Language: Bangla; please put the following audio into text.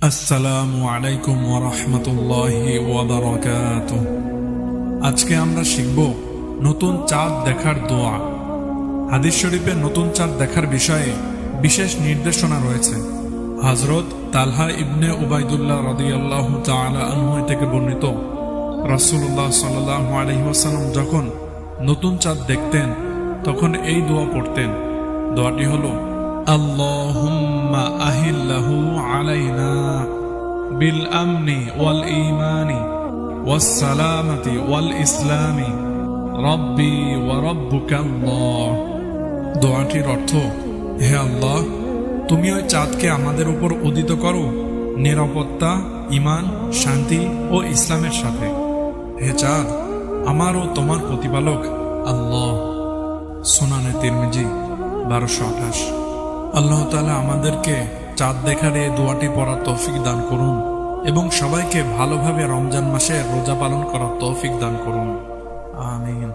আসসালামু আলাইকুম ওয়া রাহমাতুল্লাহি ওয়া বারাকাতুহু। আজকে আমরা শিখব নতুন চাঁদ দেখার দোয়া। হাদিস শরীফে নতুন চাঁদ দেখার বিষয়ে বিশেষ নির্দেশনা রয়েছে। হযরত তালহা ইবনে উবাইদুল্লাহ রাদিয়াল্লাহু তাআলা আনহু থেকে বর্ণিত, রাসূলুল্লাহ সাল্লাল্লাহু আলাইহি ওয়াসাল্লাম যখন নতুন চাঁদ দেখতেন তখন এই দোয়া পড়তেন। দোয়াটি হলো, আল্লাহুম্মা আহিল্লাহু আলাইনা বিল আমনি ওয়াল ঈমানি ওয়াস সালামাতি ওয়াল ইসলামি রব্বি ওয়া রব্বুকাল্লাহ। দোয়াটির অর্থ, হে আল্লাহ, তুমি ওই চাঁদকে আমাদের উপর উদিত করো নিরাপত্তা, ঈমান, শান্তি ও ইসলামের সাথে। হে চাঁদ, আমার ও তোমার প্রতিপালক আল্লাহ। সুনানে তিরমিজি 1228। আল্লাহ তাআলা আমাদেরকে চাঁদ দেখার এই দোয়াটি পড়ার তৌফিক দান করুন এবং সবাইকে ভালোভাবে রমজান মাসে রোজা পালন করার তৌফিক দান করুন। আমিন।